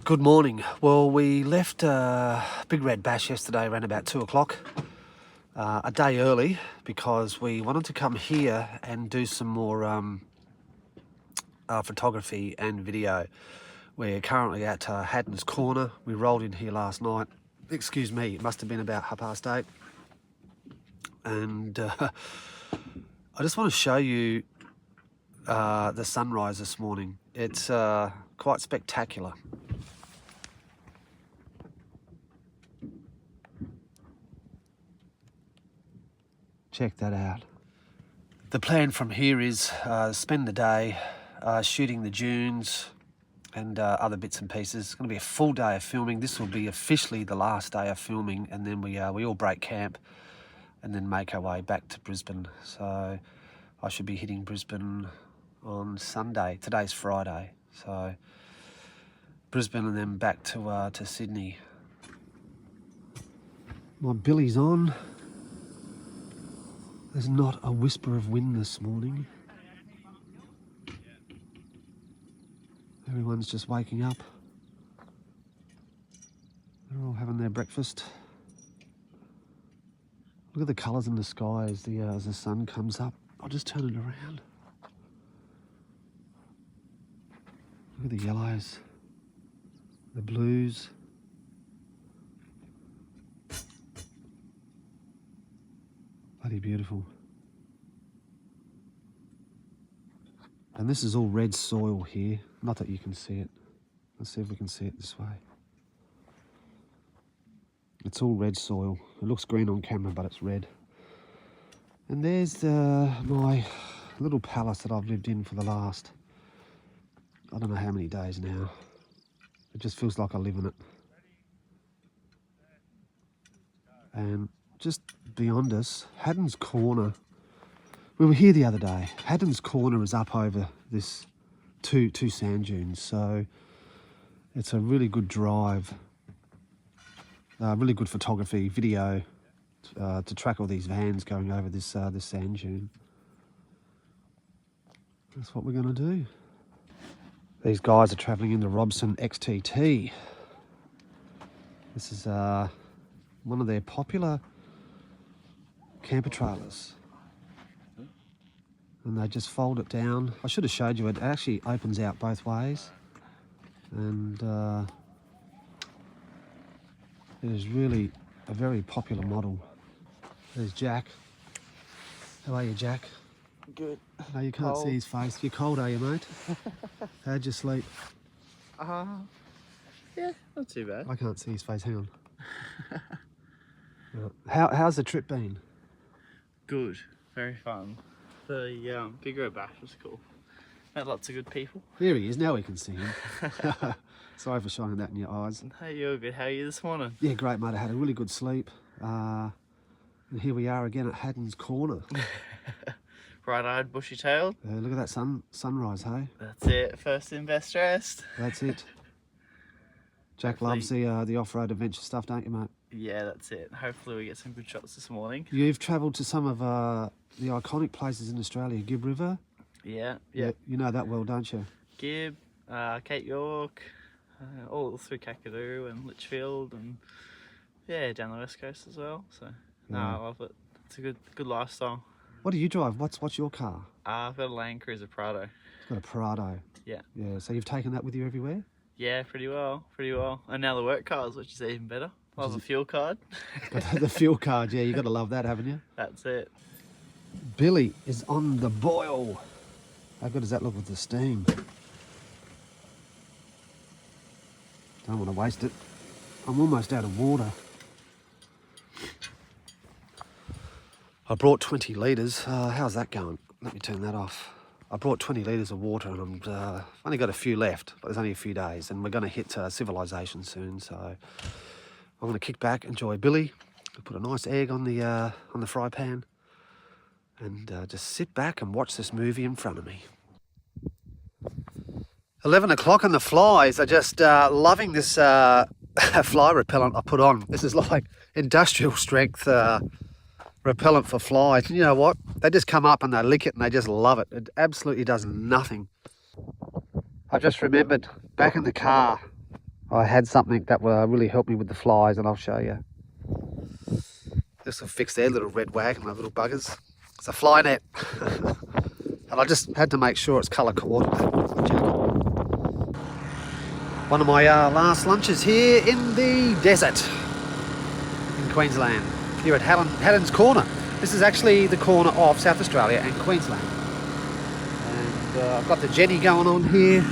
Good morning. Well, we left Big Red Bash yesterday around about 2 o'clock, a day early, because we wanted to come here and do some more photography and video. We're currently at Haddon's Corner. We rolled in here last night. Excuse me, it must have been about 8:30. And I just want to show you the sunrise this morning. It's quite spectacular. Check that out. The plan from here is spend the day shooting the dunes and other bits and pieces. It's going to be a full day of filming. This will be officially the last day of filming, and then we all break camp and then make our way back to Brisbane. So I should be hitting Brisbane on Sunday. Today's Friday, so Brisbane and then back to Sydney. My billy's on. There's not a whisper of wind this morning. Everyone's just waking up. They're all having their breakfast. Look at the colours in the sky as the sun comes up. I'll just turn it around. Look at the yellows, the blues. Bloody beautiful. And this is all red soil here. Not that you can see it. Let's see if we can see it this way. It's all red soil. It looks green on camera, but it's red. And there's my little palace that I've lived in for the last, I don't know how many days now. It just feels like I live in it. And just beyond us, Haddon's Corner. We were here the other day. Haddon's Corner is up over this two sand dunes, so it's a really good drive, really good photography, video to track all these vans going over this sand dune. That's what we're going to do. These guys are travelling in the Robson XTT. This is one of their popular camper trailers, and they just fold it down. I should have showed you, it actually opens out both ways, and it is really a very popular model. There's Jack. How are you, Jack? Good. No, you can't see his face. You're cold, are you, mate? How'd you sleep? Yeah, not too bad. I can't see his face, hang on. How's the trip been? Good, very fun. The Big Red Bash was cool. Met lots of good people. Here he is, now we can see him. Sorry for shining that in your eyes. Hey, you're good. How are you this morning? Yeah, great, mate. I had a really good sleep. And here we are again at Haddon's Corner. Bright-eyed, bushy-tailed. Look at that sunrise, hey? That's it. First in, best dressed. That's it. Jack loves the off-road adventure stuff, don't you, mate? Yeah, that's it. Hopefully we get some good shots this morning. You've travelled to some of the iconic places in Australia, Gibb River. Yeah. You know that well, don't you? Gibb, Cape York, all through Kakadu and Litchfield, and yeah, down the west coast as well. So no, I love it. It's a good lifestyle. What do you drive? What's your car? I've got a Land Cruiser Prado. It's got a Prado. Yeah. Yeah. So you've taken that with you everywhere? Yeah, pretty well. And now the work cars, which is even better. I have a fuel card. The fuel card, yeah, you got to love that, haven't you? That's it. Billy is on the boil. How good does that look with the steam? Don't want to waste it. I'm almost out of water. I brought 20 litres. How's that going? Let me turn that off. I brought 20 litres of water, and I've only got a few left, but there's only a few days, and we're going to hit civilization soon, so I'm going to kick back, enjoy Billy, put a nice egg on the fry pan, and just sit back and watch this movie in front of me. 11 o'clock and the flies are just loving this fly repellent I put on. This is like industrial strength repellent for flies. And you know what? They just come up and they lick it and they just love it. It absolutely does nothing. I just remembered back in the car, I had something that will really help me with the flies, and I'll show you. This will fix their little red wagon, my little buggers. It's a fly net. And I just had to make sure it's colour coordinated with my jacket. One of my last lunches here in the desert in Queensland, here at Haddon's Corner. This is actually the corner of South Australia and Queensland. And I've got the Jenny going on here.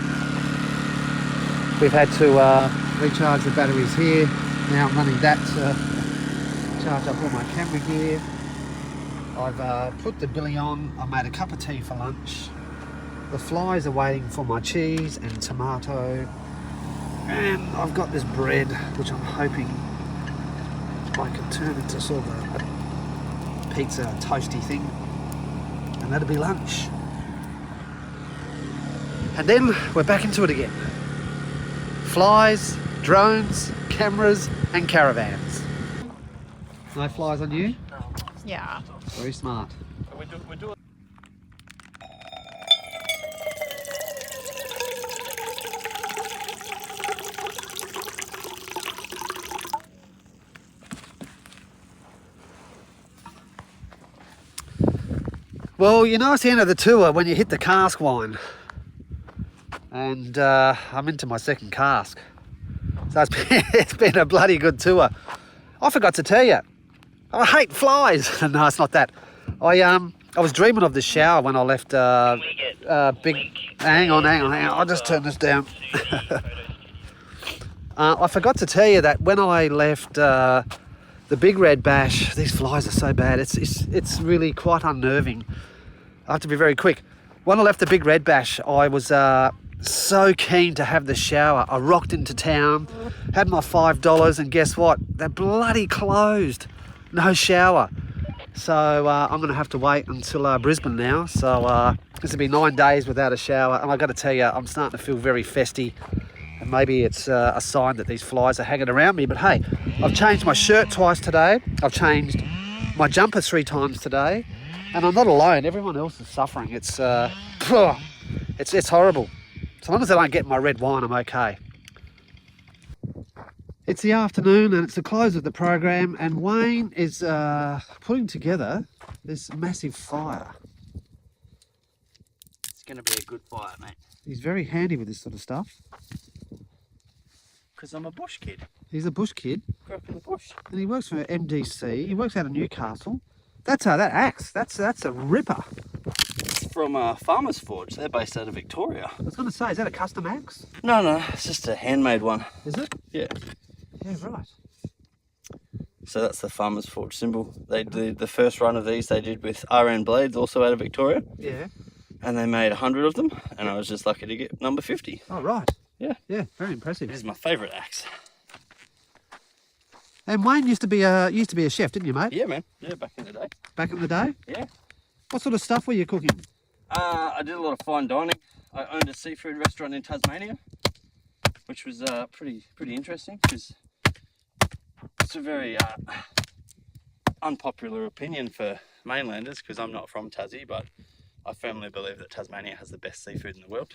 We've had to recharge the batteries here. Now I'm running that to charge up all my camera gear. I've put the billy on. I made a cup of tea for lunch. The flies are waiting for my cheese and tomato. And I've got this bread, which I'm hoping I can turn into sort of a pizza toasty thing. And that'll be lunch. And then we're back into it again. Flies, drones, cameras and caravans. No flies on you? Yeah. Very smart. We do Well, you know it's the end of the tour when you hit the cask wine. And I'm into my second cask. So it's been a bloody good tour. I forgot to tell you, I hate flies. No, it's not that. I was dreaming of this shower when I left big... Hang on. I'll just turn this down. I forgot to tell you that when I left the Big Red Bash, these flies are so bad. It's really quite unnerving. I have to be very quick. When I left the Big Red Bash, I was so keen to have the shower. I rocked into town, had my $5, and guess what? They're bloody closed. No shower. So I'm going to have to wait until Brisbane now. So this will be 9 days without a shower. And I've got to tell you, I'm starting to feel very festy. And maybe it's a sign that these flies are hanging around me. But hey, I've changed my shirt twice today. I've changed my jumper 3 times today. And I'm not alone. Everyone else is suffering. It's horrible. So long as I don't get my red wine, I'm okay. It's the afternoon and it's the close of the program, and Wayne is putting together this massive fire. It's going to be a good fire, mate. He's very handy with this sort of stuff. Because I'm a bush kid. He's a bush kid. Grew up in the bush. And he works for MDC. He works out of Newcastle. That's that axe. That's a ripper. It's from Farmer's Forge. They're based out of Victoria. I was going to say, is that a custom axe? No, it's just a handmade one. Is it? Yeah. Yeah, right. So that's the Farmer's Forge symbol. They did the first run of these they did with RN Blades, also out of Victoria. Yeah. And they made 100 of them, and I was just lucky to get number 50. Oh, right. Yeah. Yeah, very impressive. This is my favourite axe. And Wayne used to be a chef, didn't you, mate? Yeah, man. Yeah, back in the day. Back in the day? Yeah. What sort of stuff were you cooking? I did a lot of fine dining. I owned a seafood restaurant in Tasmania, which was pretty interesting because it's a very unpopular opinion for mainlanders because I'm not from Tassie, but I firmly believe that Tasmania has the best seafood in the world.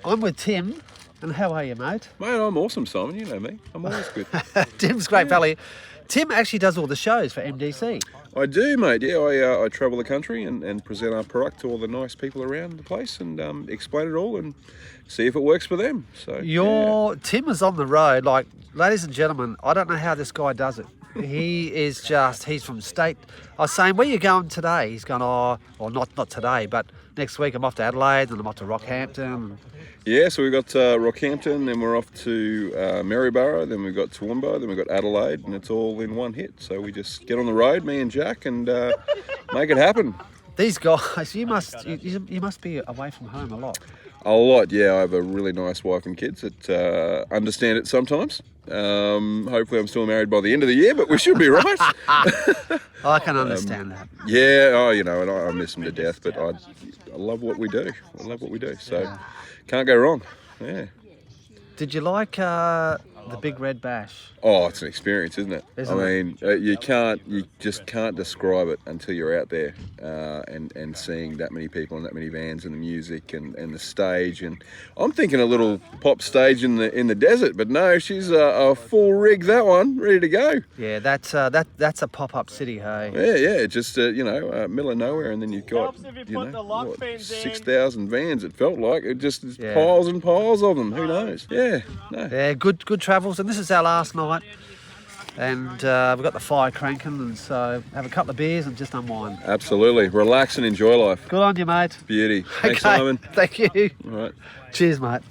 I'm with Tim. And how are you, mate? Mate, I'm awesome, Simon. You know me. I'm always good. Tim's great fella. Tim actually does all the shows for MDC. I do, mate. Yeah, I travel the country and present our product to all the nice people around the place and explain it all and see if it works for them. So Tim is on the road. Like, ladies and gentlemen, I don't know how this guy does it. He's from state. I was saying, where are you going today? He's gone, not today, but next week I'm off to Adelaide and I'm off to Rockhampton. Yeah, so we've got Rockhampton, then we're off to Maryborough, then we've got Toowoomba, then we've got Adelaide, and it's all in one hit. So we just get on the road, me and Jack, and make it happen. These guys, you must be away from home a lot. A lot, yeah. I have a really nice wife and kids that understand it sometimes. Hopefully I'm still married by the end of the year, but we should be right. I can understand that. Yeah, and I miss them to death, but I love what we do. So can't go wrong. Yeah. Did you like The Big Red Bash. Oh, it's an experience, isn't it? Isn't it? You just can't describe it until you're out there and seeing that many people and that many vans and the music and the stage. And I'm thinking a little pop stage in the desert, but no, she's a full rig, that one, ready to go. Yeah, that's a pop-up city, hey. Yeah, just middle of nowhere, and then you've got 6,000 vans. It felt like it just piles and piles of them. Who knows? Yeah, no. Yeah, good travels, and this is our last night, and we've got the fire cranking, and so have a couple of beers and just unwind. Absolutely, relax and enjoy life. Good on you, mate. Beauty. Thanks, Okay, Simon. thank you. All right. Cheers, mate.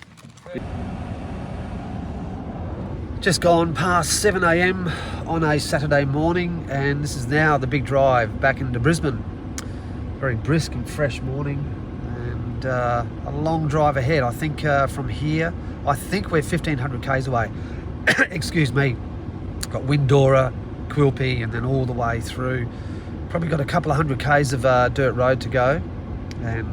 Just gone past 7 a.m. on a Saturday morning, and this is now the big drive back into Brisbane. Very brisk and fresh morning, and a long drive ahead. I think from here, I think we're 1,500 k's away. Excuse me. Got Windora, Quilpie, and then all the way through. Probably got a couple of 100 k's of dirt road to go, and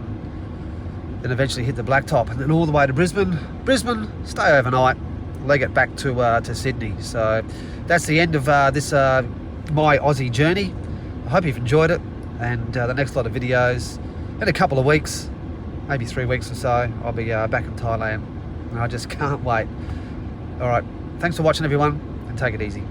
then eventually hit the blacktop, and then all the way to Brisbane. Brisbane, stay overnight, leg it back to Sydney. So that's the end of this my Aussie journey. I hope you've enjoyed it, and the next lot of videos in a couple of weeks, maybe 3 weeks or so, I'll be back in Thailand, and I just can't wait. All right, thanks for watching, everyone, and take it easy.